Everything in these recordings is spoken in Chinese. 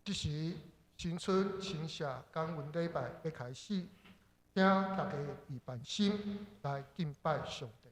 即时新春新社感恩礼拜要开始，请大家以万心来敬拜上帝。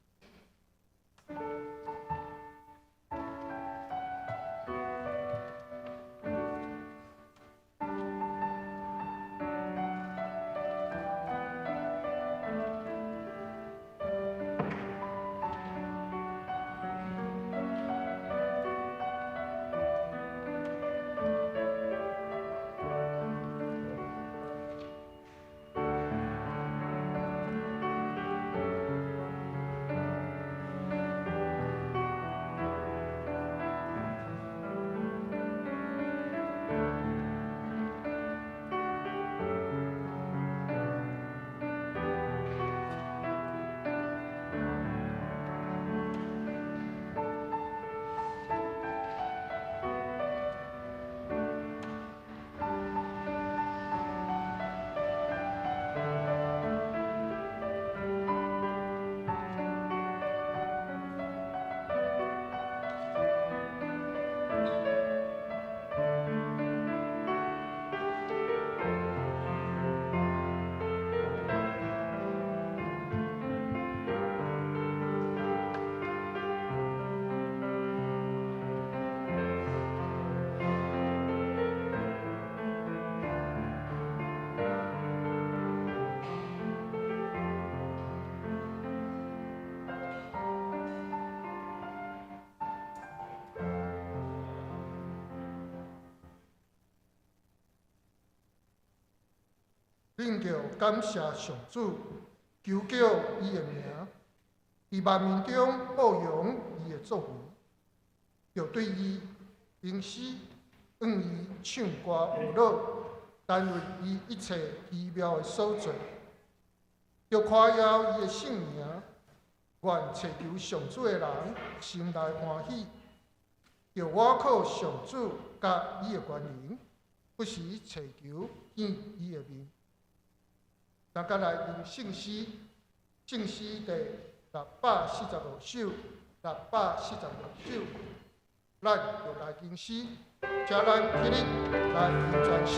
恁着感谢上主，求叫伊的名，伫万民中报扬伊的作为，着对伊平时愿伊唱歌娱乐，但为伊一切奇妙的所做，着夸耀伊的圣名，愿祈求上主的人心内欢喜，着我靠上主甲伊的权能，不时祈求见伊的面。大家来念圣诗，圣诗第646首，646首，咱就来吟诗，请咱起立来念全首。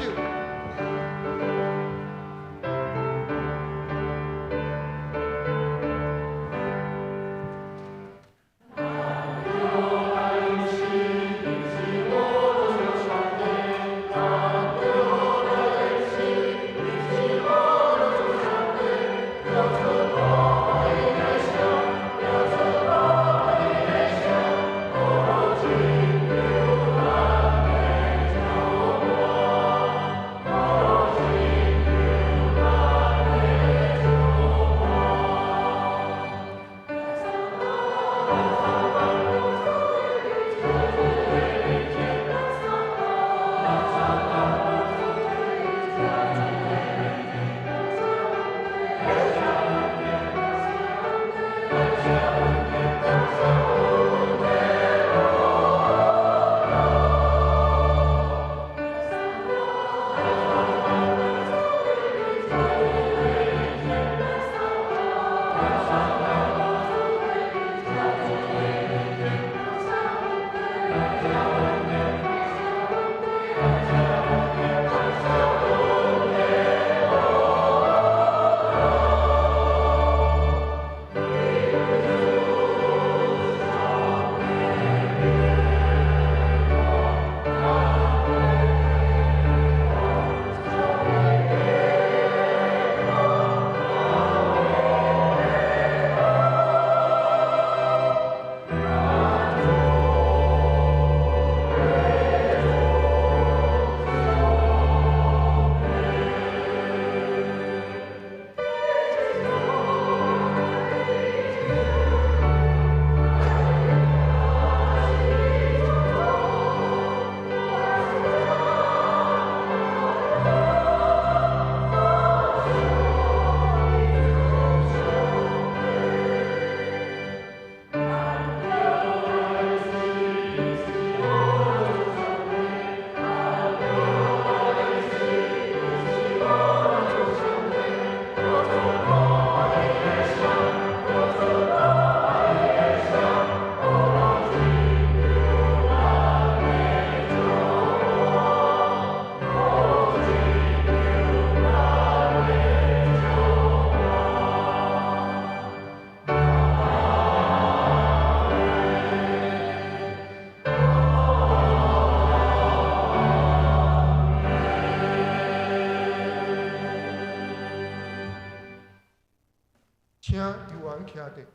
请由阮徛伫，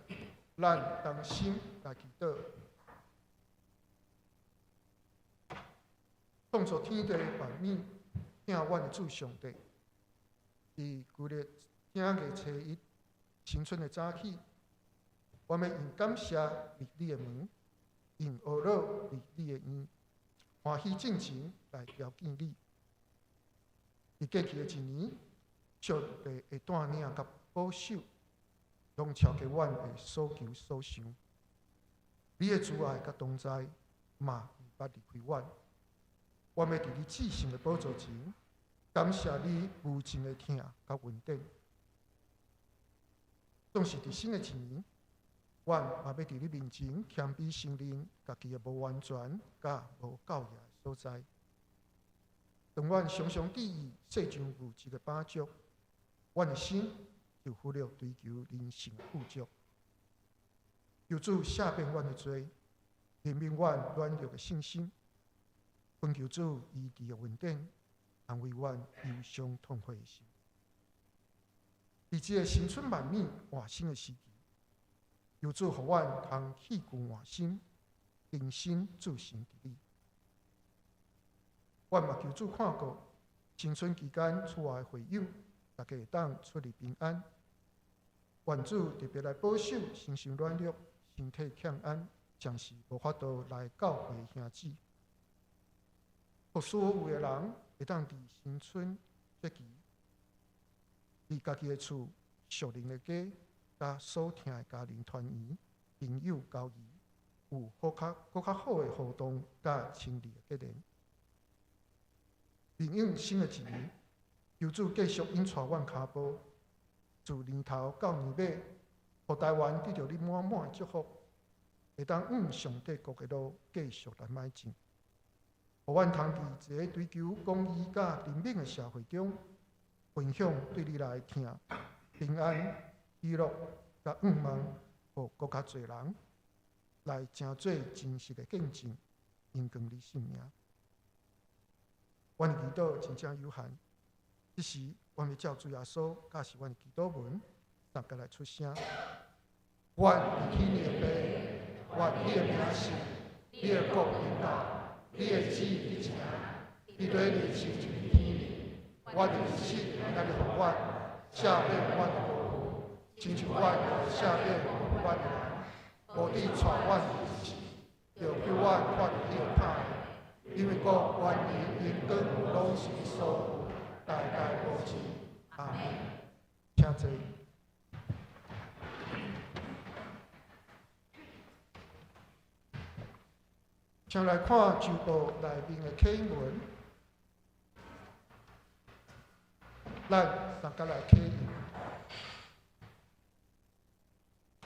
咱同心来祈祷。创造天地万物，请阮的主上帝，伫旧历正月初一新春的早起，我们用感谢入你的门，用懊恼入你的院，欢喜进前来朝见你。伫过去的一年，上帝会带领甲保守，拢超过阮的所求所想。你的慈爱甲同在，嘛毋捌离开阮。我们伫你至圣的宝座前，感谢你无尽的疼甲恩典。总是伫新的一年，阮嘛要伫你面前谦卑承认家己的无完全甲无教义的所在。当阮常常伫意世上无一个把足，阮的心就忽略追求人生富足。求主赦免阮的罪，怜悯阮软弱的信心。恳求主医治的恩典，安慰阮忧伤痛悔的心。伫这个新春万物换新的时期，求主互阮通气骨换新，定心自成伫你。阮嘛求主看顾新春期间厝外的会友，大家会当出入平安。愿主特别来保守心性软弱、身体欠安，暂时无法度来教会的兄姊。互所有的人会当伫新春节期，伫家己的厝、属灵的家，甲所疼的家人团圆，朋友交谊，有更较好的互动甲亲密的结连。迎迎新的一年，求主继续引带阮脚步，自年头到年尾，互台湾得到你满满的祝福，会当上帝国的路继续来迈进。互阮通伫一个追求公义甲人民的社会中，分享对你来听平安、喜乐甲望，互更较侪人来成做真实的见证，因光你性命。阮的祈祷真正有限，这时阮要照主耶稣教示阮的祈祷文，大家来出声。阮伫天你的爸，愿你的名是，你的国临到。你的旨意伫成，你对你亲像天里，我的日子也是互阮赦免阮的过犯，亲像阮赦免阮的人，无你带阮入死，就叫阮发你的歹，因为国、权力、荣光拢是你所有，代代无尽。阿门。请坐。请来看旧报内面的启文，咱大家来启应。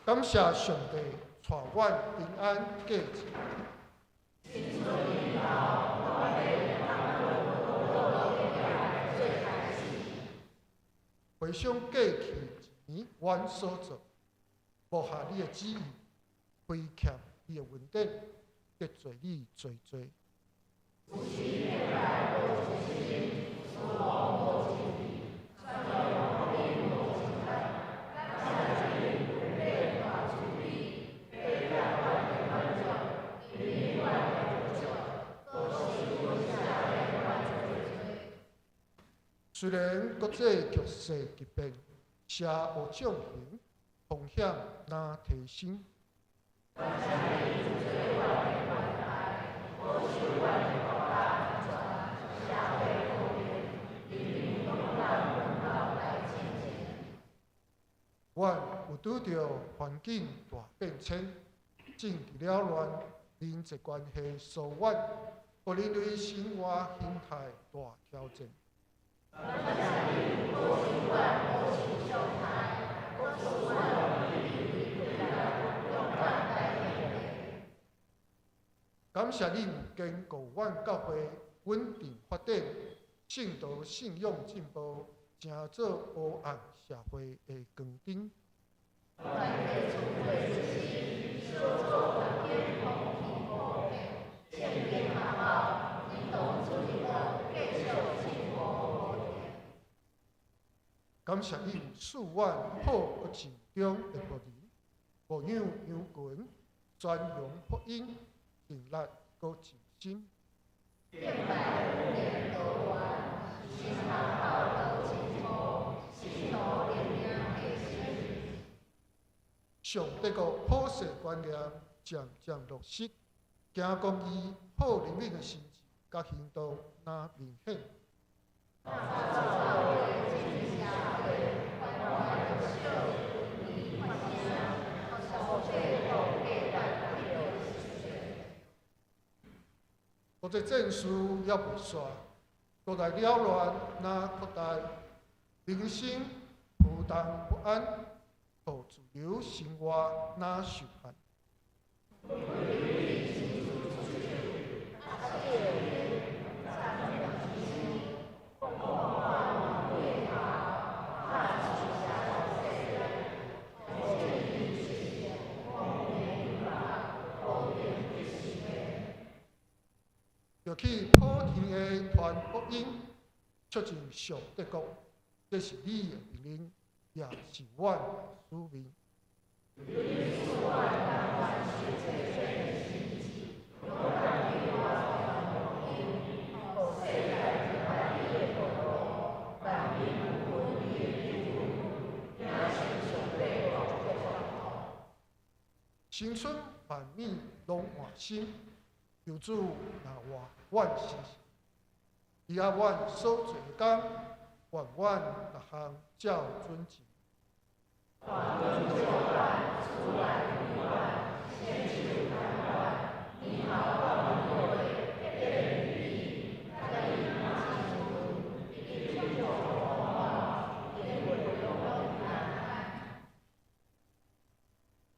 感谢上帝带阮平安过节。回想过去一年，阮所做，无下你的旨意，亏欠你的恩典。得罪你罪罪。虽然国际局势急变，社有降刑，风险若提升。阮有拄着环境大变迁，政治扰乱、人际关系疏远，互人类生活形态大挑战。感谢你坚固阮教会稳定发展，信徒信仰进步，成做黑暗社会的光灯。感谢伊有赐阮好个善中的福利，无让羊群宣扬福音，尽力个尽心。上帝个普世观念渐渐落实，惊讲伊好灵敏的心智甲行动那明显。我这证书要不刷，国内扰乱那扩大民心负担不安，互自由生活那受限。要去普天的传福音，促进上帝国，这是你的命令，也是阮的使命。新春万米拢换新，求主那话阮心，以下阮所做的工，愿阮各项照准行。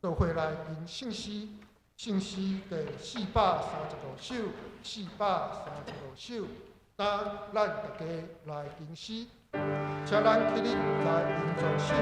就回来凭信息第435首，435首，当咱大家来吟诗，请咱起立来吟全首。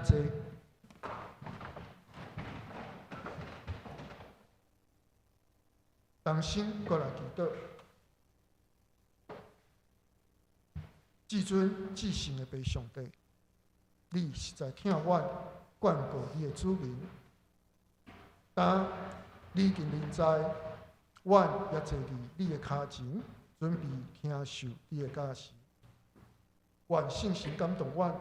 坐。同心过来祈祷，至尊至圣的父上帝，你实在疼阮，眷顾你的子民。当你今临在，阮也坐伫你的脚前，准备听受你的教示。愿圣神感动阮，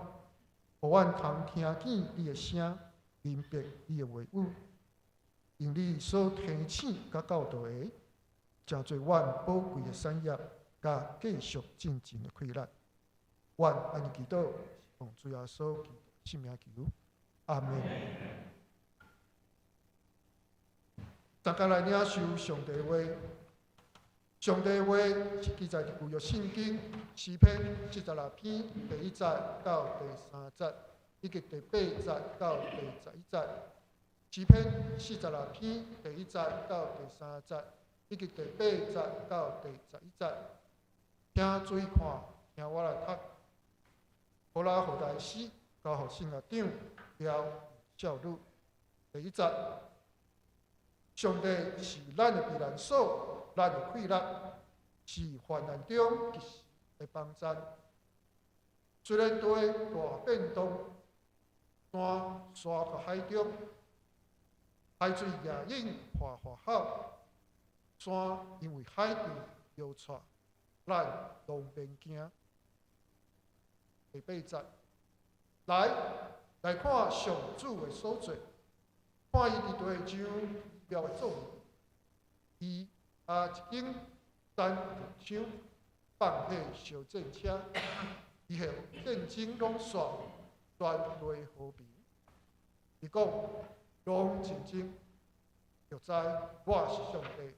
互阮通听见你的声，明白你的话语。用你所提醒甲教导的，成做阮宝贵的产业，甲继续进前的快乐。愿安尼祈祷，奉主耶稣基督圣名求，阿门。大家来领受上帝的话。上帝的话是记载伫旧约圣经诗篇76篇第1节到第3节，以及第8节到第11节。诗篇46篇第1节到第3节，以及第8节到第11节。请注意看，听我来读。好啦，后代诗交互圣乐长调教女。第1节，上帝是咱的避难所，咱的快乐，是患难中及时的帮衬。虽然对大变动，山沙和海中，海水也应化化好。山因为海潮摇出，咱拢免惊。第8节，来看上主的所做，看伊伫地上标的作为。伊一经山上放火烧战车，以后战争拢煞传来和平。伊讲，拢战争，就知我是上帝，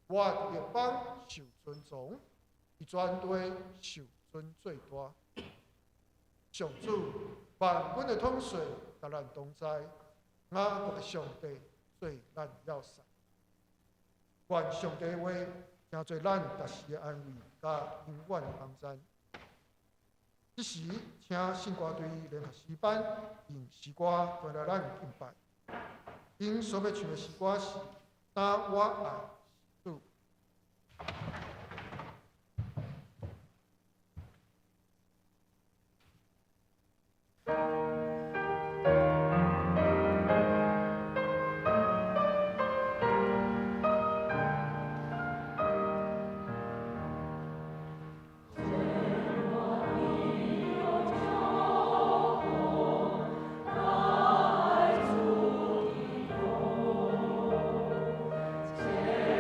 我伫列邦受尊重，伫全地受尊最大。上主万军的统帅，甲咱同在，雅各的上帝做咱要塞。愿上帝的话，成做咱达时的安慰，甲永远的帮衬。这时，请圣歌队联合诗班用诗歌带来咱敬拜。因所要唱的诗歌是《当我爱主》。天。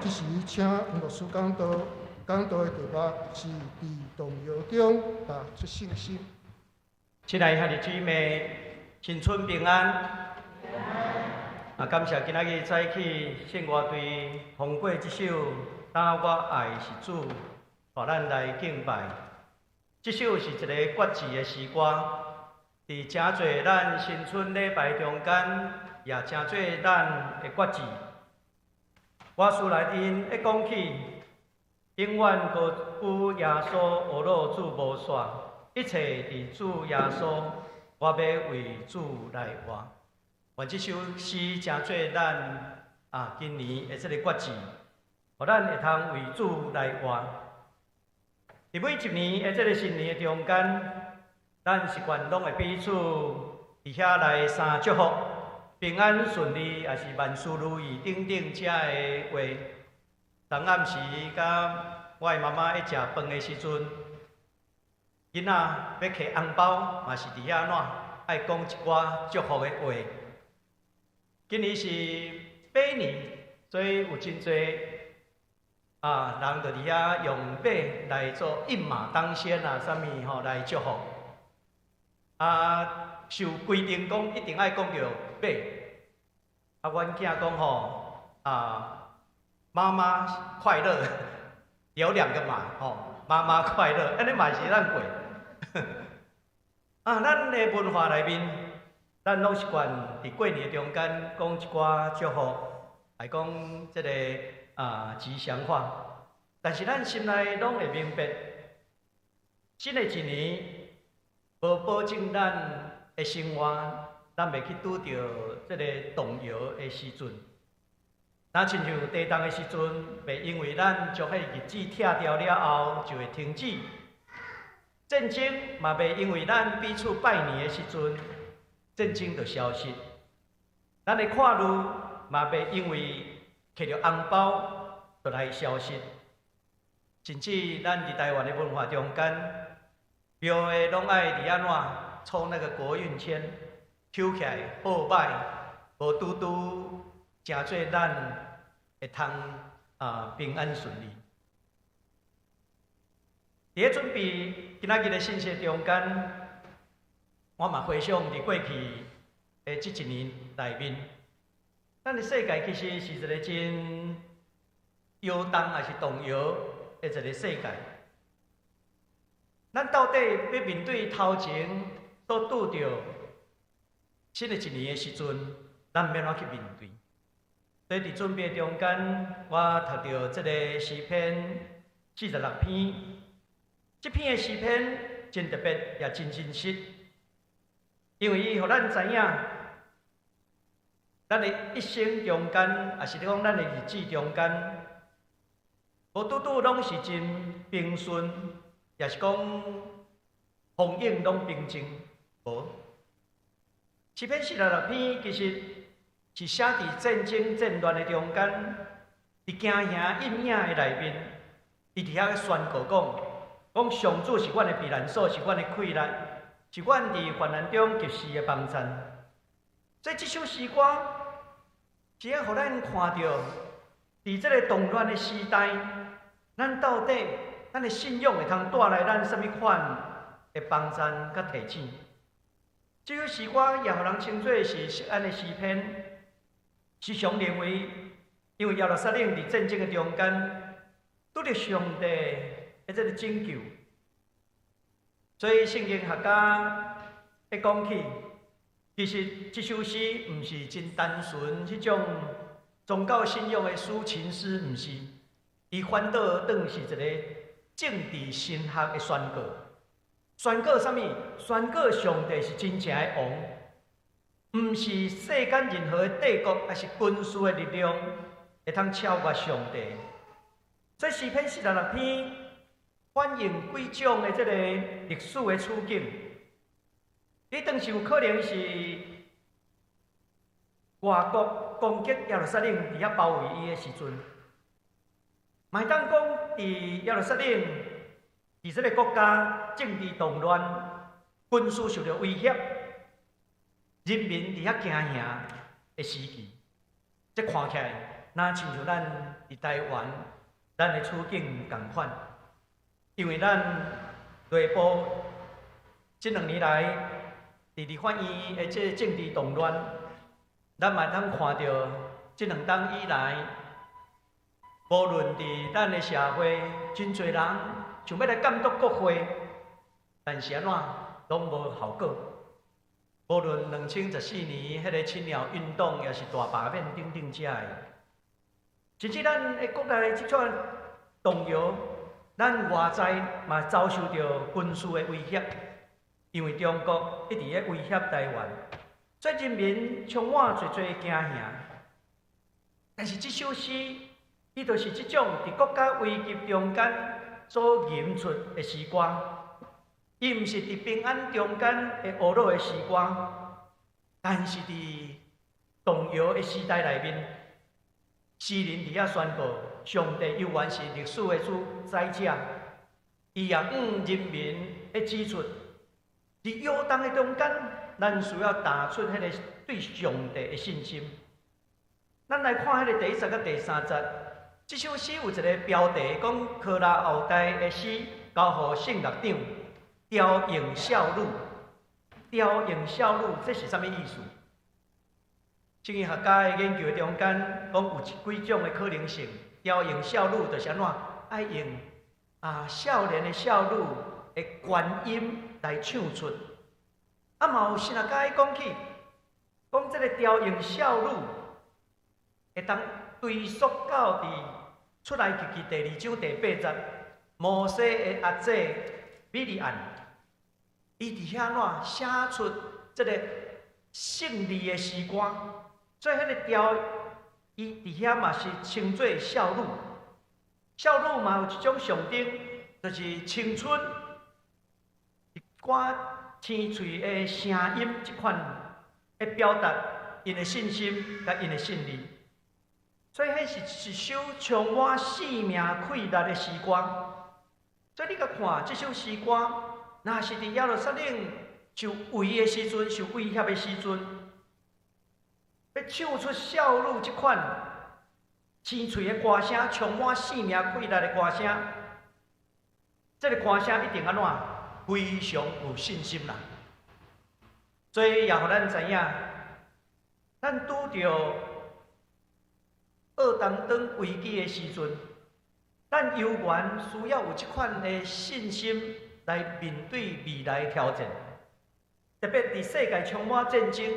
这时，请黄牧师讲道的题目是“伫动摇中打出信心”。亲爱的姊妹，新春平安！感谢今仔日早起圣乐队通过这首《当我爱是主》，带咱来敬拜。这首是一个决志的诗歌，伫真侪咱新春礼拜中间，也真侪咱的决志。歌词内面一讲起，永远搁与耶稣学路主无煞，一切伫主耶稣，我要为主来活。愿这首诗真做咱今年的这个决志，互咱会通为主来活。伫每一年的这个新年的中间，咱习惯拢会彼此伫遐来三祝福。平安顺利，也是万事如意，等等遮的话。当暗时，甲我的妈妈在食饭的时阵，囡仔要摕红包，嘛是伫遐怎爱讲一寡祝福的话。今年是马年，所以有真侪人就伫遐用马来做一马当先啥物吼来祝福。受规定讲一定爱讲着马。阮囝讲吼妈妈快乐，有2个马吼，妈妈快乐，安尼嘛是咱过。咱的文化内面，咱拢习惯伫过年中间讲一寡祝福，来讲即个吉祥话。但是咱心内拢会明白，新的一年无保证咱的生活。咱袂去拄着即个动摇的时阵，那亲像地动的时阵，袂因为咱将迄日子拆掉了后就会停止；战争嘛袂因为咱彼此拜年的时阵，战争就消失。咱的看路嘛袂因为摕着红包就来消失。甚至咱伫台湾的文化中间，庙的拢爱伫安怎抽那个国运签。抽起来好歹，无拄拄，真做咱会通平安顺利。伫咧准备今仔日的信息中间，我嘛回想伫过去的这一年内面，咱的世界其实是一个真摇动还是动摇的一个世界。咱到底要面对头前所拄着？新的一年的时阵，咱要怎去面对？所以伫准备中间，我读到这个诗篇46篇，这篇的诗篇真特别，也真真实，因为伊互咱知影，咱的一生中间，也是讲咱的日子中间，无拄拄拢是真平顺，也是讲风景拢平静，无。诗篇46篇其实是写伫战争战乱的中间，伫惊吓阴影的内面，伊伫遐宣告讲上主是阮的避难所，是阮的溃难，是阮伫患难中及时的帮衬。所以这首诗歌是要互咱看到，伫这个动乱的时代，咱到底咱的信仰会通带来咱什么款的帮衬甲提醒？这首诗歌也互人称作是释安的诗篇，时常认为，因为耶路撒冷伫战争的中间，拄着上帝的这个拯救，所以圣经学家一讲起，其实这首诗毋是真单纯迄种宗教信仰的抒情诗，毋是，伊反倒当是一个政治神学的宣告。宣告啥物？宣告上帝是真正的王，毋是世间任何的帝国还是军事的力量会通超越上帝。所以诗篇46篇，反映几种的这个历史的处境。你当时有可能是外国攻击耶路撒冷，伫遐包围伊的时阵，嘛会当讲伫耶路撒冷，伫这个国家政治动乱、军事受到威胁，人民伫遐惊吓的时期，这看起来哪亲像咱伫台湾，咱的处境共款，因为咱内部这2年来，伫反映的这政治动乱。咱嘛通看到，这2冬以来，无论伫咱的社会，真侪人想要来监督国会，但是安怎拢无效果。无论2014年迄个青鸟运动，也是大罢免等等遮的，甚至咱的国内即种动摇，咱外在嘛遭受到军事的威胁，因为中国一直咧威胁台湾。所以人民充满侪惊吓，但是这首诗，伊就是这种伫国家危急中间所吟出的诗歌，伊毋是伫平安中间的懊恼的诗歌，但是伫动摇的时代内面，诗人伫遐宣告，上帝犹原是历史的主宰者，伊也人民的指出，伫摇动的中间。咱需要打出迄个对上帝的信心。咱来看迄个第1节到第3节，这首诗有一个标题，讲科拉后代的诗交互圣乐长，调用孝女。调用孝女，这是啥物意思？经济学家的研究中间，讲有几种的可能性。调用孝女就是安怎？爱用少年的孝女的观音来唱出。嘛有神学家讲起，讲这个调用孝女，会当追溯到出来记第2章第8节，摩西的阿姐米利暗，伊伫遐写出这个胜利的诗歌，所以迄个调，伊伫遐嘛是称作孝女。孝女嘛有一种象征，就是青春，歌。天喙的声音，这款会表达因的信心甲因的胜利，所以迄是一首充满生命气力的诗歌。所以你甲看这首诗歌，若是伫耶路撒冷受围的时阵、受威胁的时阵，要唱出孝女这款天喙的歌声，充满生命气力的歌声，这个歌声一定安怎？非常有信心啦，所以也互咱知影，咱拄着二当当危机的时阵，咱犹原需要有这款的信心来面对未来的挑战。特别伫世界充满战争、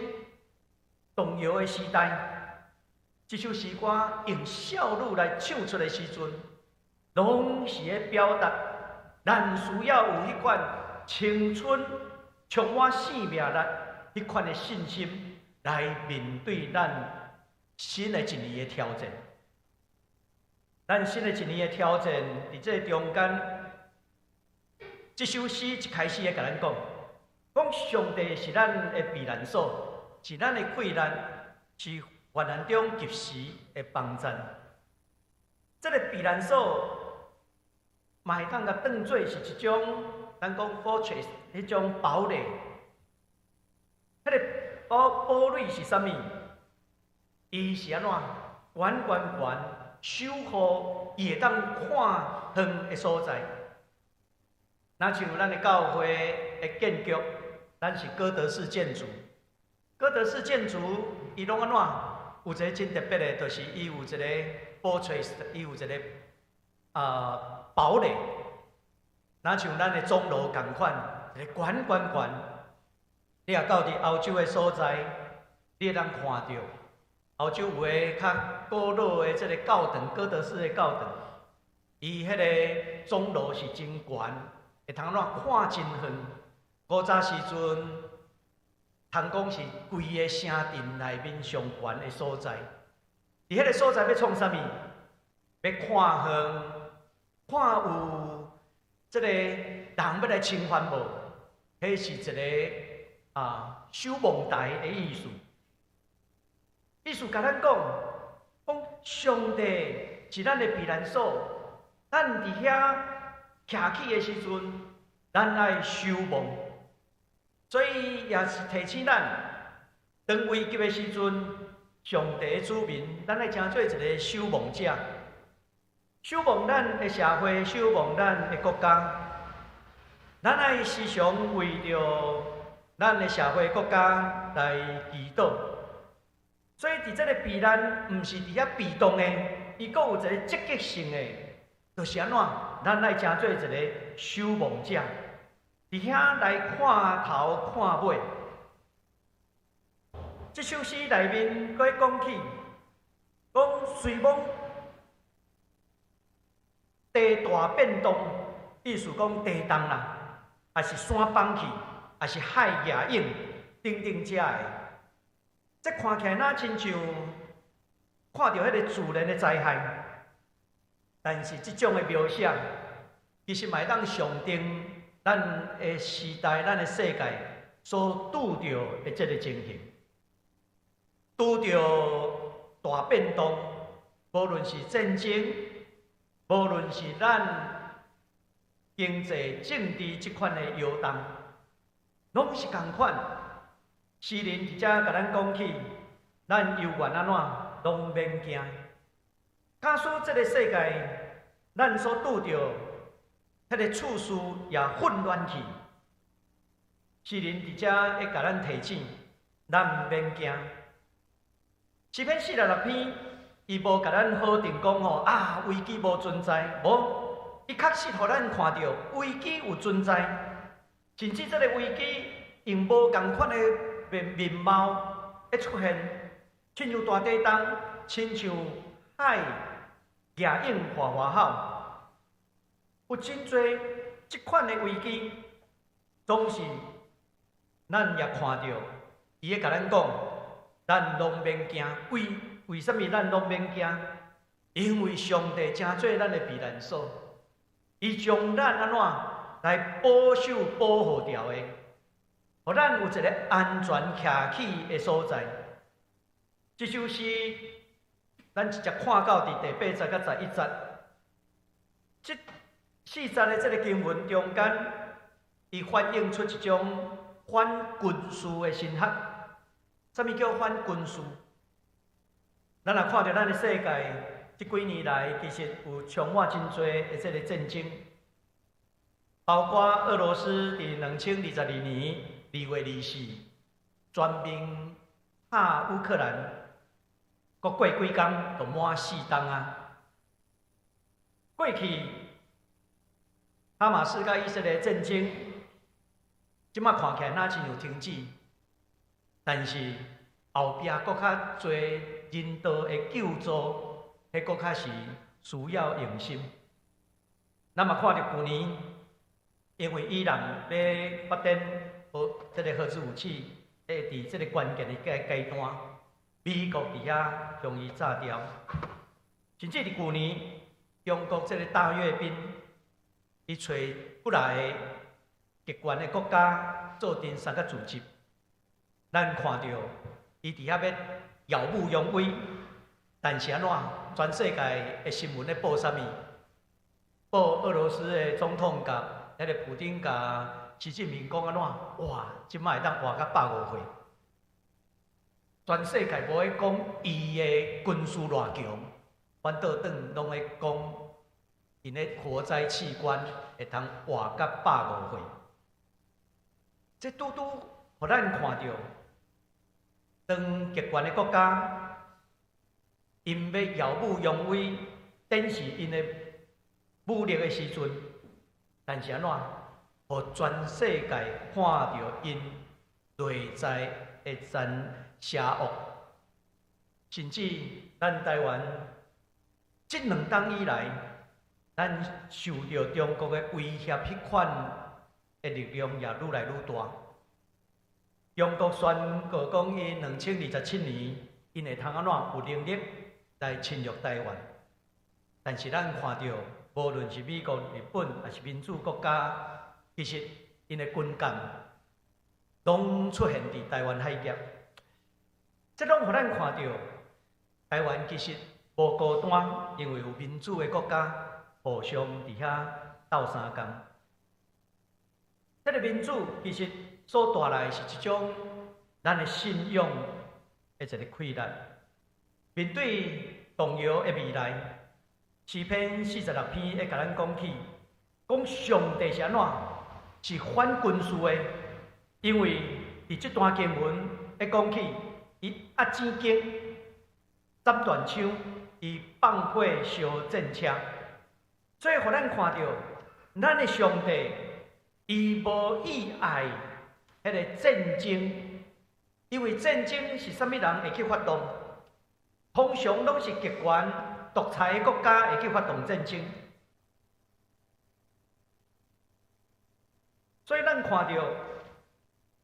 动摇的时代，这首诗歌用孝女来唱出的时阵，拢是咧表达咱需要有迄款。青春充满生命力，迄款的信心来面对咱新的一年的挑战。咱新的一年的挑战，伫这中间，这首诗一开始咧甲咱讲，讲上帝是咱的避难所，是咱的困难，是患难中及时的帮赞。这个避难所，嘛会当甲当做是一种。咱讲 fortress 迄种堡垒，迄个堡垒是啥物？伊是安怎？悬，守护伊会当看远的所在。若像咱的教会的建筑，咱是哥德式建筑。哥德式建筑伊拢安怎？有一个真特别的，就是伊有一个 fortress， 伊有一个堡垒。若像咱的钟楼共款，一个悬，你若到伫欧洲的所在，你会当看到欧洲有个较古老的这个教堂，哥德式的教堂，伊迄个钟楼是真悬，会通看真远。古早时阵，通讲是规个城镇内面上悬的所在。伫迄个所在要创啥物？要看远，看有这个人要来侵犯无，迄是一个守望台的意思。意思甲咱讲，上帝是咱的避难所，咱伫遐徛起的时阵，咱爱守望。所以也是提醒咱，当危急的时阵，上帝的子民，咱爱成做一个守望者。守望咱的社会，守望咱的国家，咱爱时常为着咱的社会国家来祈祷。所以伫这个避难，毋是伫遐被动的，伊阁有一个积极性的，就是安怎？咱爱成做一个守望者，伫遐来看头看尾。这首诗内面佫讲起，讲随望。地大变动，意思讲地动啦，还是山崩去，还是海野涌，等等遮的。这看起来哪亲像看到迄个自然的灾害，但是这种的描写，其实嘛当象征咱的时代、咱的世界所拄着的这个情形，拄着大变动，无论是战争。无论是咱经济、政治这款的摇动，拢是共款。诗人伫遮甲咱讲起，咱犹原安怎，拢免惊。假使这个世界，咱所拄着迄个处事也混乱去，诗人伫遮会甲咱提醒，咱毋免惊。诗篇46篇。伊无甲咱好定讲吼危机无存在，无，伊确实互咱看到危机有存在，甚至这个危机用无共款的面貌会出现，亲像大地动，亲像海野涌哗吼，有真侪即款的危机，总是咱也看到，伊会甲咱讲，咱拢免惊，为什么咱拢免惊？因为上帝真做咱的避难所，伊将咱安怎来保守保护掉的，互咱有一个安全徛起的所在。这首诗，咱直接看到伫第8节到11节，这4节的这个经文中间，伊反映出一种反军事的神学。什么叫反军事？咱也看到咱的世界，这几年来其实有充满真多的这个战争，包括俄罗斯伫2022年2月24全面打乌克兰，国过几天就满4冬啊。过去哈马斯甲以色列战争，即摆看起来哪真有停止，但是后壁搁较侪人道的救助，迄搁较是需要用心。咱嘛看到去年，因为伊朗要发展这个核子武器，伫这个关键的阶段，美国伫遐将伊炸掉。甚至伫去年，中国这个大阅兵，伊找不来的极权的国家做登山甲组织，咱看到伊伫遐要耀武扬威，但是安怎？全世界的新闻咧报啥物？报俄罗斯的总统甲迄个普丁甲习近平讲安怎？哇，即摆会当活到150岁。全世界无会讲伊的军事偌强，反倒转拢会讲因的火灾器官会通活到150岁。这拄拄互咱看到。当极权的国家，因要耀武扬威，展示因的武力的时阵，但是安怎，互全世界看到因内在的邪恶，甚至咱台湾这2冬以来，咱受到中国的威胁，迄款的力量也愈来愈大。中国宣告讲，因2027年，因会通安怎有能力来侵略台湾？但是咱看到无论是美国、日本，还是民主国家，其实因的军舰拢出现伫台湾海峡。这拢互咱看到，台湾其实无孤单，因为有民主的国家互相伫遐斗相共。这个民主其实所带来是一种咱的信仰的一个溃烂。面对动摇的未来，诗篇46篇会甲咱讲起，讲上帝是安怎是反军事的，因为伫这段经文会讲起，伊压战经、斩断枪，伊放火烧战车，所以互咱看到，咱的上帝伊无意爱迄个战争，因为战争是啥物人会去发动？通常拢是极权独裁的国家会去发动战争，所以咱看到，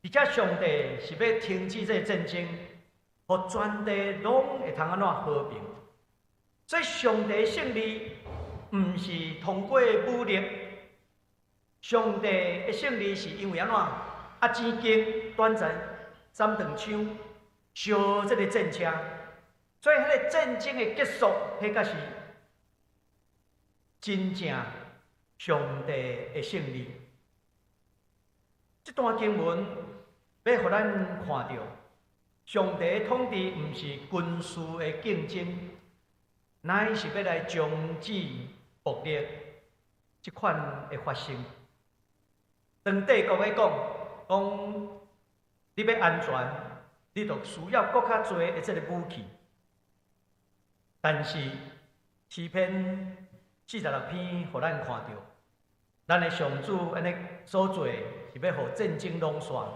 而且上帝是要停止这个战争，互全地拢会通安怎和平。所以上帝的胜利，毋是通过武力，上帝的胜利是因为安怎压战经短暂斩断枪，烧这个战车。所以，迄个战争的结束，迄才是真正上帝的胜利。这段经文要互咱看到，上帝的统治毋是军事的竞争，乃是要来终止暴力这款的发生。当帝国来讲你要安全，你就需要搁较侪的这个武器。但是诗篇46篇，互咱看到，咱的上主安尼所做，是要互战争拢煞，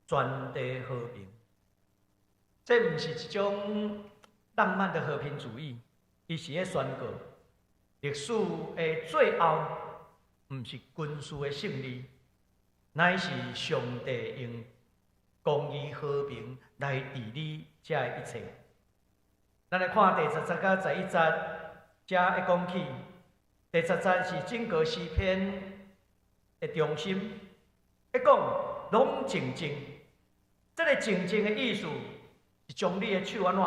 全地和平。这毋是一种浪漫的和平主义，伊是咧宣告历史的最后，毋是军事的胜利，乃是上帝用公义和平来治理这一切。咱来看第10节到11节，这会讲起。第10节是整个诗篇的中心，会讲拢静静。这个静静的意思是将你的手安怎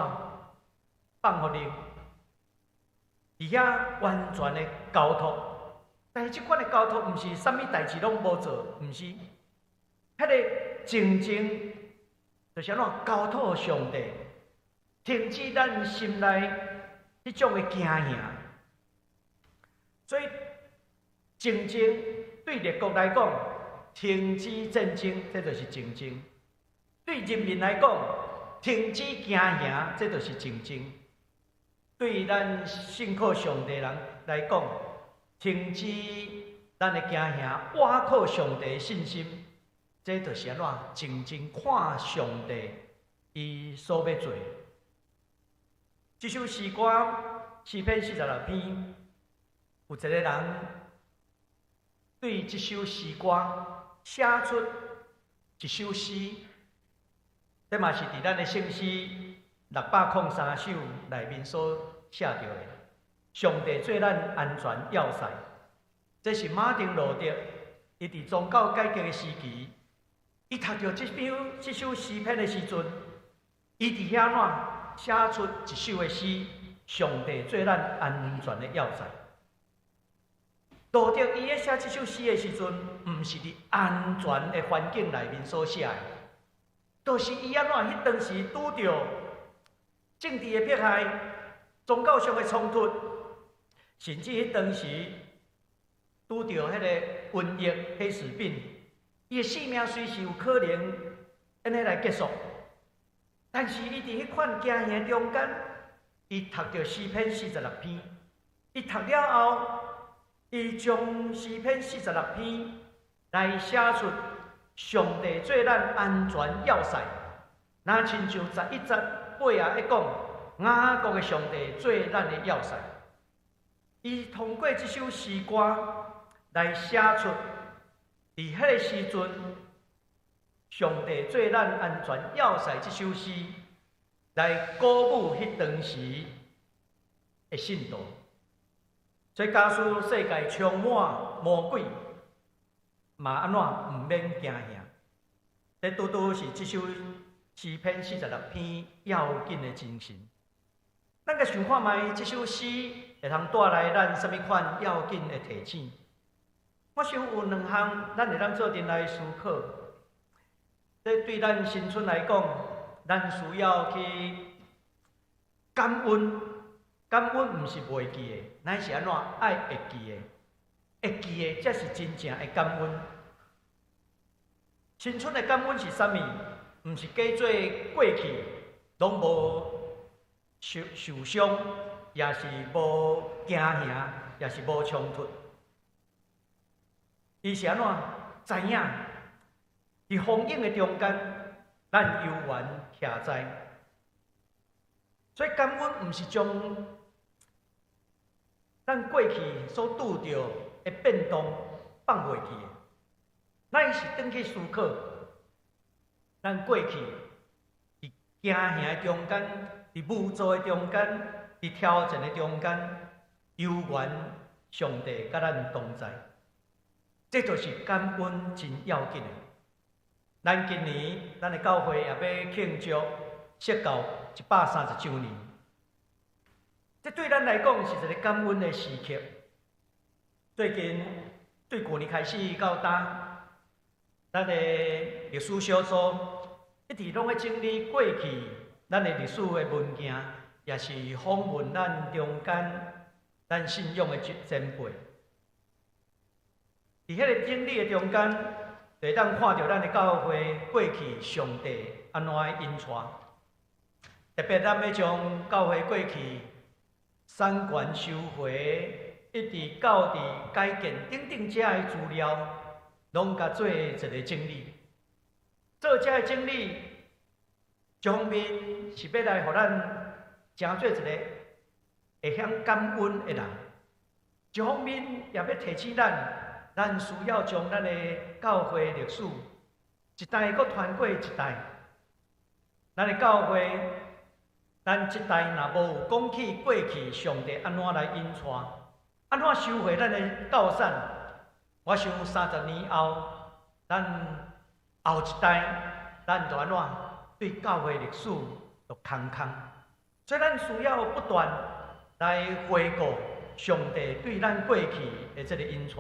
放互你，伫遐完全的交托。但是这款的交托，毋是啥物代志拢无做，毋是。迄个静静，就是安怎交托上帝。停止咱心内迄种的惊吓，所以静静对列国来讲，停止战争，这就是静静；对人民来讲，停止惊吓，这就是静静；对咱信靠上帝人来讲，停止咱的惊吓，倚靠上帝的信心，这就是安怎静静看上帝伊所要做。这首诗歌诗篇46篇，有一个人对这首诗歌写出一首诗，这嘛是伫咱的圣诗603首内面所写着的。上帝做咱安全要塞，这是马丁路德伊伫宗教改革的时期，伊读到这首诗篇的时阵，伊伫遐怎？写出一首的诗，上帝做咱安全的要塞。路德伊咧写这首诗的时阵，毋是伫安全的环境内面所写的，就是伊安怎迄当时拄着政治的迫害、宗教上的冲突，甚至迄当时拄着迄个瘟疫、黑死病，伊的性命随时有可能安尼来结束。但是伊伫迄款惊吓中间，伊读着诗篇46篇，伊读了后，伊将诗篇46篇来写出上帝做咱安全要塞。那亲像11节尾啊，一讲雅各的上帝做咱的要塞。伊通过这首诗歌来写出，伫迄个时阵。上帝做咱安全要塞这首诗，来鼓舞迄当时的信徒。所以假使世界充满魔鬼，嘛安怎毋免惊吓？这拄拄是即首诗篇46篇要紧的精神。咱个想看卖，即首诗会通带来咱什么款要紧的提醒？我想有2项，咱会当做阵来思考。这对咱新村来讲，咱需要去感恩。感恩毋是袂记的，乃是安怎爱会记的。会记的才是真正的感恩。新村的感恩是啥物？毋是假做过去拢无受伤，也是无惊吓，也是无冲突。伊是安怎知影？伫风影的中间，咱悠然徛在。所以感恩毋是将咱过去所拄着的变动放袂去的，咱是转去思考，咱过去伫惊吓的中间，伫无助的中间，伫挑战的中间，悠然上帝甲咱同在，这就是感恩真要紧的。咱今年咱的教会也要庆祝设教130周年。这对咱来讲是一个感恩的时刻。最近对去年开始到今，咱的历史小组一直拢在整理过去咱的历史的文件，也是访问咱中间咱信仰的前辈。伫迄个整理的中间，就会当看到咱的教会过去上帝安怎的引带。特别咱要将教会过去三观修会，一直到伫改建等等遮的资料，拢甲做一个整理。做遮的整理，一方面是要来互咱成做一个会晓感恩的人；一方面也要提醒咱需要将咱的教会历史一代搁传过一代。咱的教会。咱这代若无有讲起过去上帝安怎来引带，安怎收回咱的教产，我想30年后，咱后一代，咱就安怎对教会历史就空空。所以咱需要不断来回顾上帝对咱过去的这个引带。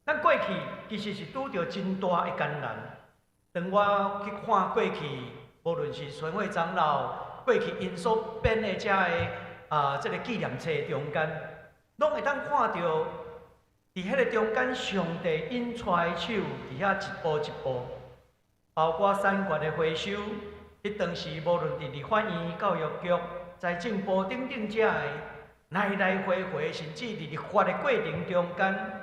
咱过去其实是拄着真大的艰难。当我去看过去，无论是全会长老。过去因所编的这个这个纪念册中间，拢会当看到，伫迄个中间，上帝引出的手伫遐一步一步，包括三权的回收，迄当时无论伫立法院、教育局、财政部等等遮个来来回回，甚至伫立法的过程中间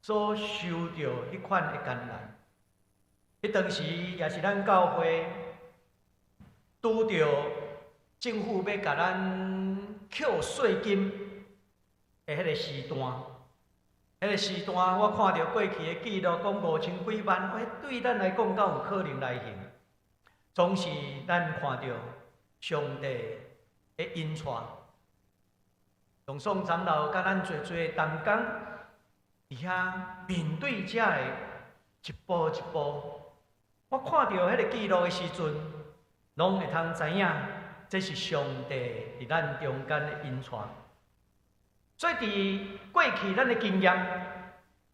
所受到迄款的艰难，迄当时也是咱教会拄着。政府要甲咱扣税金的迄个时段，迄个时段我看到过去的记录讲5000几万，对咱来讲，敢有可能来行？总是咱看到上帝的引带，同宋长老甲咱做同工，伫遐面对遮个一步一步，我看到迄个记录的时阵，拢会通知影。这是上帝伫咱中间的引带，所以伫过去咱的经验，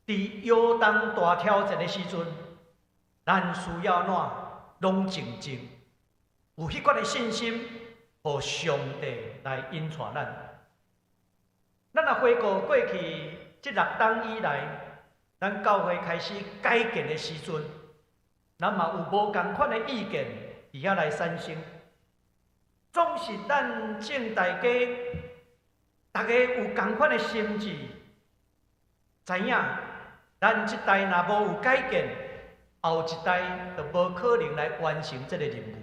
伫摇动大挑战的时阵，咱需要怎拢静静，有迄款的信心，互上帝来引带咱。咱若回顾过去这6冬以来，咱教会开始改建的时阵，咱嘛有无共款的意见伫遐来产生。总是咱正大家有同款的心志，知影咱这代若无有改建，后一代就无可能来完成这个任务。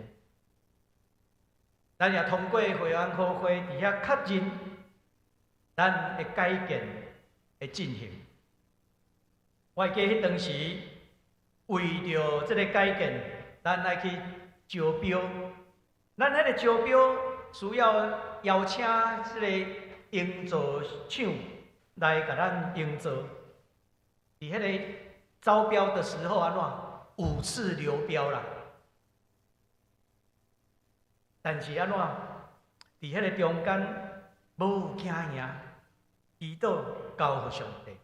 咱也通过会员考会伫遐确认，咱的改建会进行。我记迄当时为着这个改建，咱来去招标。咱迄个招标需要邀请这个营造厂来甲咱营造。伫迄个招标的时候安怎5次流标啦？但是安怎伫迄个中间无惊赢，祈祷交互上帝。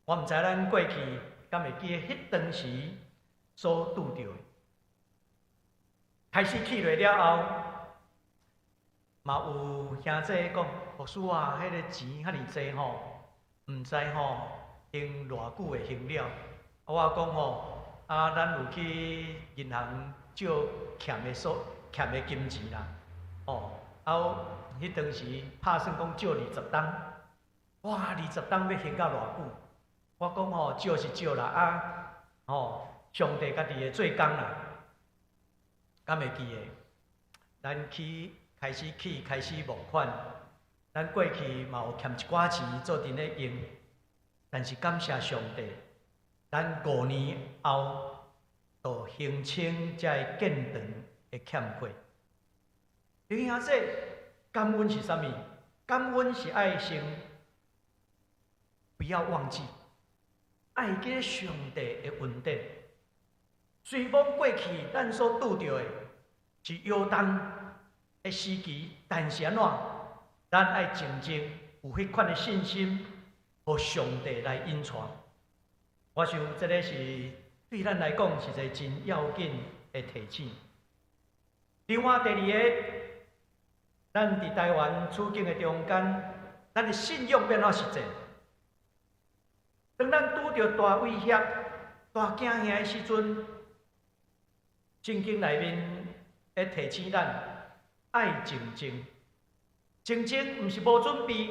我毋知咱过去敢会记得迄当时所拄着的，开始起来了后，嘛有兄弟讲，牧师啊，迄个钱遐尼济吼，毋知吼用偌久会还了。我讲吼，咱有去银行借欠的金钱啦，迄当时拍算讲借20担，哇，20担要还到偌久？我讲吼，借是借啦，上帝家己会做工啦，敢会记诶？咱开始募款，咱过去嘛有欠一寡钱做阵咧用，但是感谢上帝，咱5年后就还清这建堂的欠亏。弟兄姊妹，感恩是啥物？感恩是爱心，不要忘记爱记得上帝的恩典。虽讲过去咱所拄着的是摇动的时期，但是安怎？咱爱静静有迄款的信心，互上帝来引带。我想这个是对咱来讲是一个真要紧的提醒。另外第二个，咱伫台湾处境的中间，咱的信用变怎实践？当咱拄着大威胁、大惊吓的时阵，圣经内面会提醒咱爱静静。静静毋是无准备，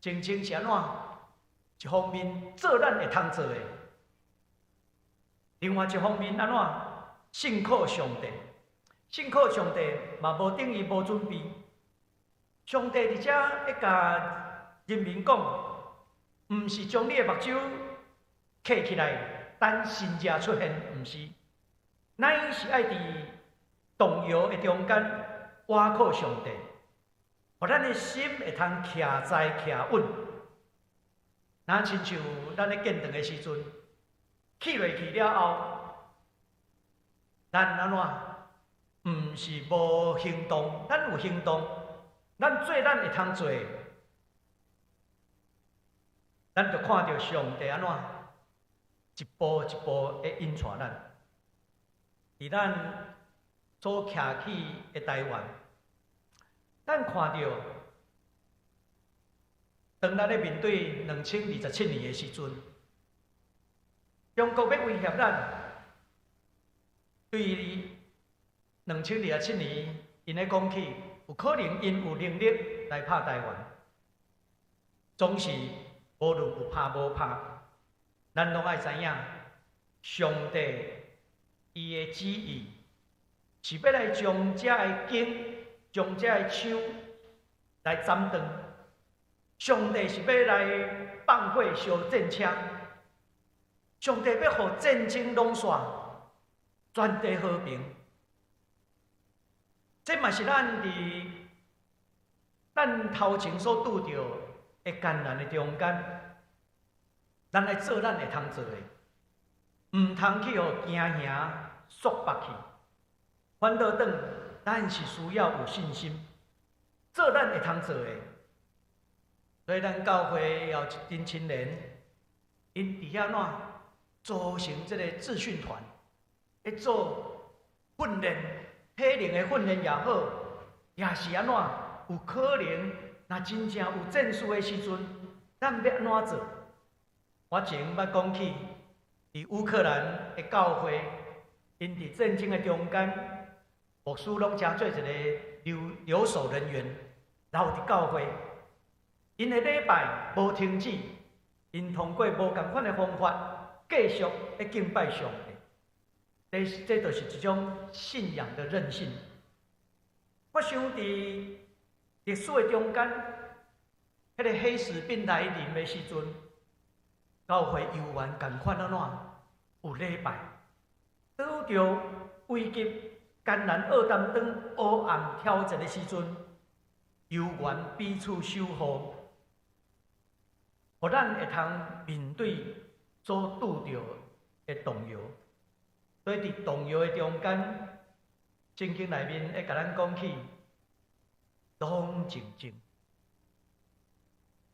静静是安怎？一方面做咱会通做的，另外一方面安怎？信靠上帝，信靠上帝嘛无等于无准备。上帝伫遮会甲人民讲，毋是将你的目睭闭起来，等神迹出现，毋是，乃是爱伫动摇的中间倚靠上帝，互咱的心会通徛在徛稳。那亲像咱咧建堂的时阵，起落去了后，咱安怎？毋是无行动，咱有行动，咱做咱会通做，咱就看到上帝安怎一步一步的引带咱。伫咱所徛起的台湾，咱看到，当咱咧面对2027年的时阵，中国要威胁咱，对于2027年，因咧讲起有可能因有能力来拍台湾，总是无论有拍无拍，咱拢爱知影，上帝伊的旨意是要来将这个根、将这个树来斩断。上帝是要来放火烧战车，上帝要互战争拢煞，全地和平。这嘛是咱头前所拄着的艰难的中间，咱来做咱会通做的，毋通去互惊吓缩北去。反倒转，咱是需要有信心，做咱会通做的。所以咱教会要一群青年，因伫遐怎组成这个自训团，去做训练。体能的训练也好，也是安怎有可能？若真正有战事的时阵，咱要安怎做？我前捌讲起，伫乌克兰的教会，因伫战争的中间，牧师拢诚做一个留守人员，留伫教会。因的礼拜无停止，因通过无共款的方法，继续来敬拜上帝。这就是一种信仰的韧性。我想伫历史的中间，迄个黑死病来临的时阵，教会犹原共款安怎有礼拜，拄着危急、艰难二担当、黑暗挑战的时阵，犹原彼此守护，互咱会通面对所拄着的动摇。所以伫动摇的中间，圣经内面会甲咱讲起，拢静静，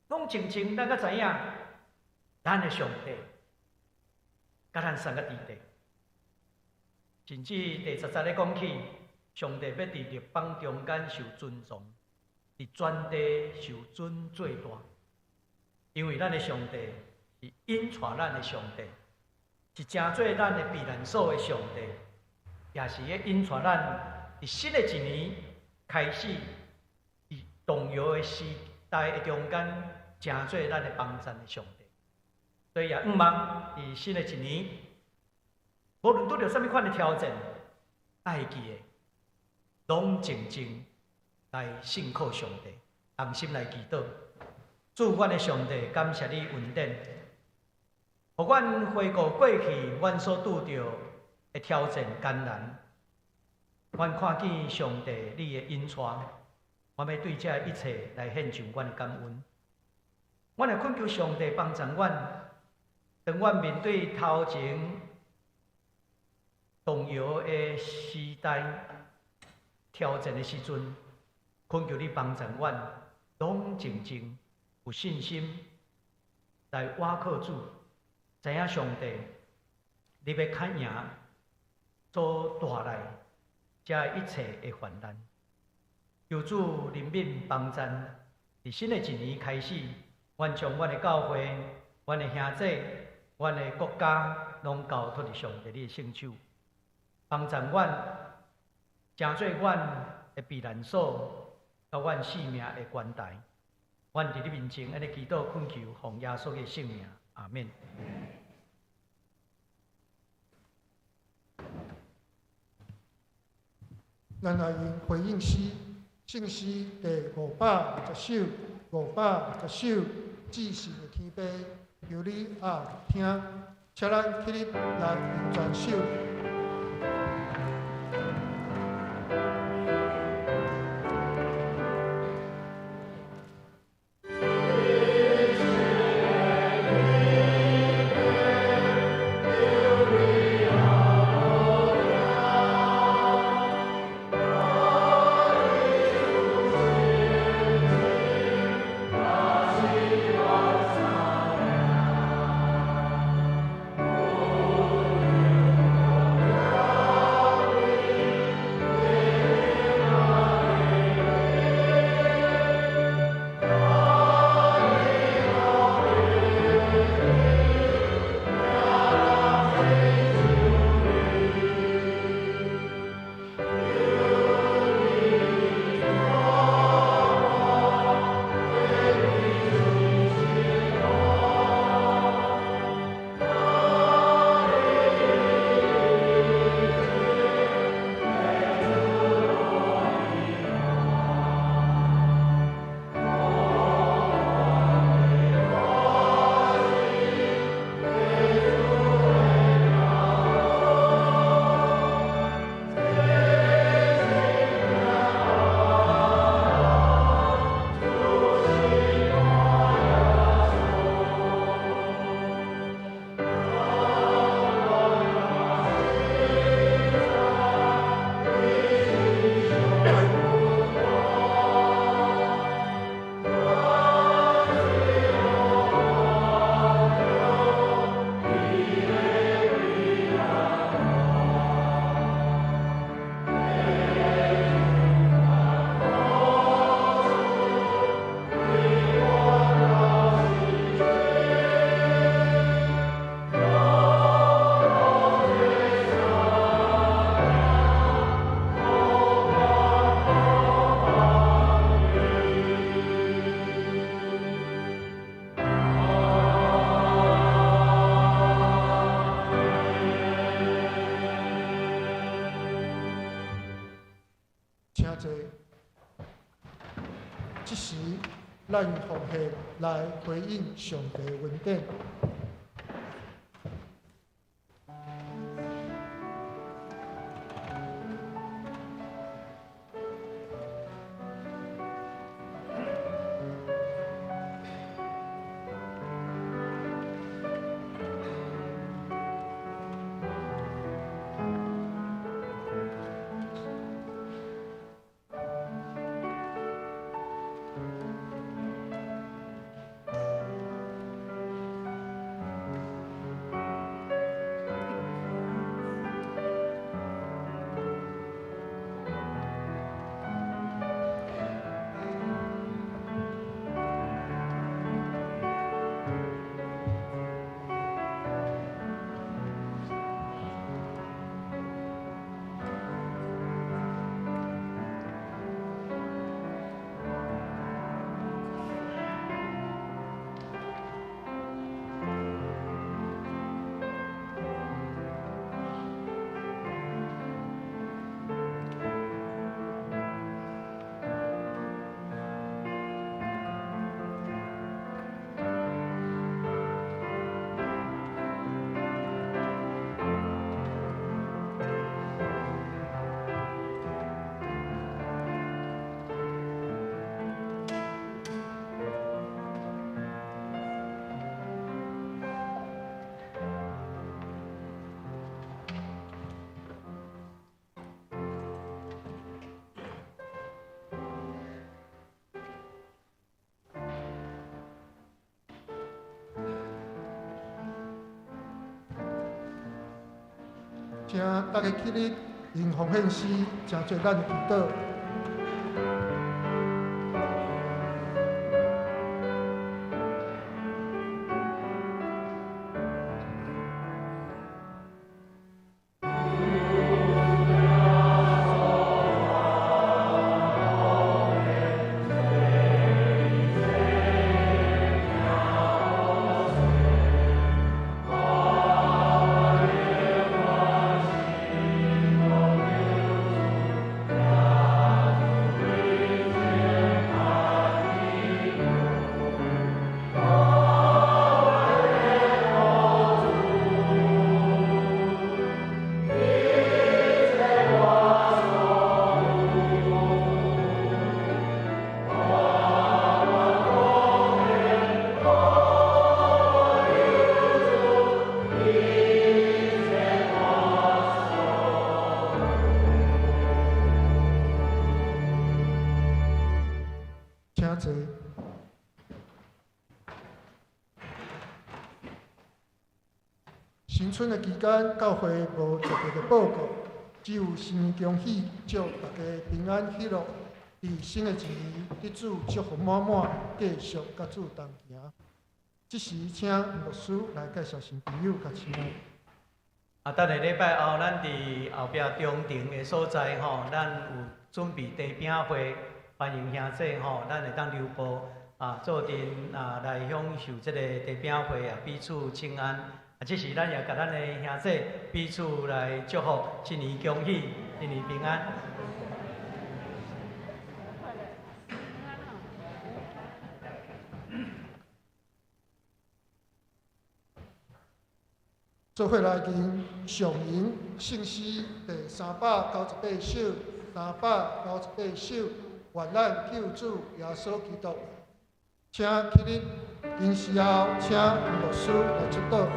拢静静，咱才知影，咱的上帝甲咱三个伫地。甚至第10咧讲起，上帝要伫列邦中间受尊重，伫全地受尊最大。因为咱的上帝是引带咱的上帝，是真做咱的避难所的上帝，也是咧引带咱伫新的一年开始，伫动摇的时代的中间，真做咱的帮助的上帝。所以也毋茫伫新的一年，无论拄着什么款的挑战，爱记的，拢静静来信靠上帝，同心来祈祷。主，阮的上帝，感谢你恩典，互阮回顾过去，阮所拄着的挑战艰难，阮看见上帝你的引带，阮要对这一切来献上阮的感恩。阮会恳求上帝帮助阮，当阮面对头前动摇的时代挑战的时阵，恳求你帮助阮，拢静静。有信心来倚靠主，知影上帝，你要看赢所带来这一切的患难。求主怜悯帮助，伫新的一年开始，阮将阮的教会、阮的兄弟、阮的国家，拢交托伫上帝你的圣手，帮助阮，成做阮的避难所，甲阮性命的关台。阮伫你面前，安尼祈祷恳求，奉耶稣的圣名，阿免。咱来用回应诗，圣诗第510首，510首，至是的天悲，求你听，请咱起立来用全首。即时，咱奉献来回应上帝的恩典。请大家起立，用奉献诗，请做咱的祈祷。请坐。新春的期间，教会无特别的报告，只有新年恭喜，祝大家平安喜乐，伫新的一年，得主祝福满满，继续甲主同行。这时，请牧师来介绍新朋友甲亲爱。等下礼拜后，咱伫后壁中庭的所在吼，咱有准备茶饼会，欢迎兄弟吼，咱会当留步做阵来享受这个茶饼会彼此请安。这时咱也甲咱的兄弟彼此来祝福，新年恭喜，新年平安。做伙来念上吟圣诗第398首，398首，愿咱救主耶稣基督。请起立，因时后请牧师来指导。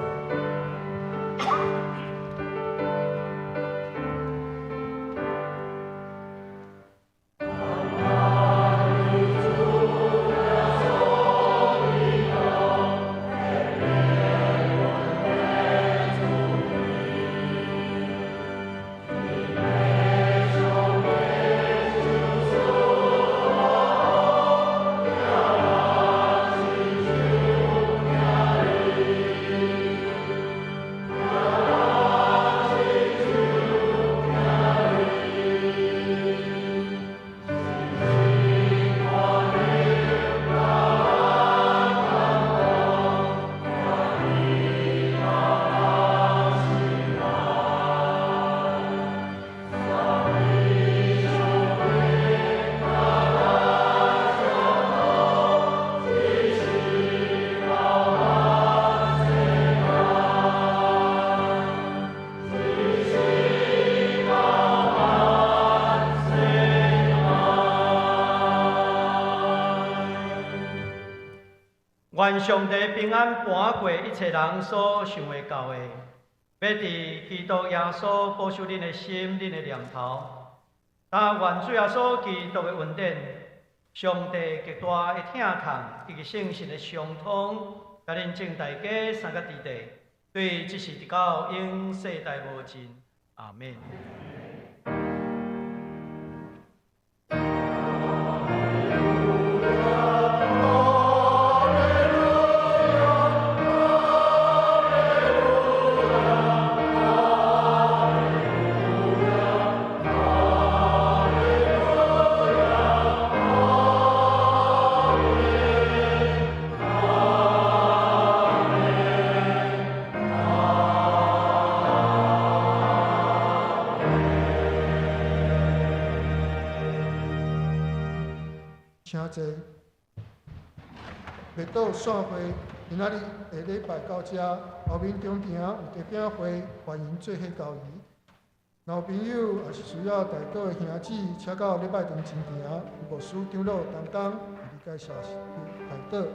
愿上帝平安搬过一切人所想会到的，要伫基督耶稣保守恁的心、恁的念头。但愿主耶稣基督的恩典、上帝极大的疼痛以及圣神的相通，甲恁正大家三个伫地，对即时直到永世代无尽。阿门。请坐。未到散会，今仔日下礼拜到这，后面中庭有茶饼会，欢迎做伙交易。老朋友也是需要代祷的兄姊，请到礼拜堂前庭，牧师长老担当为你介绍代祷。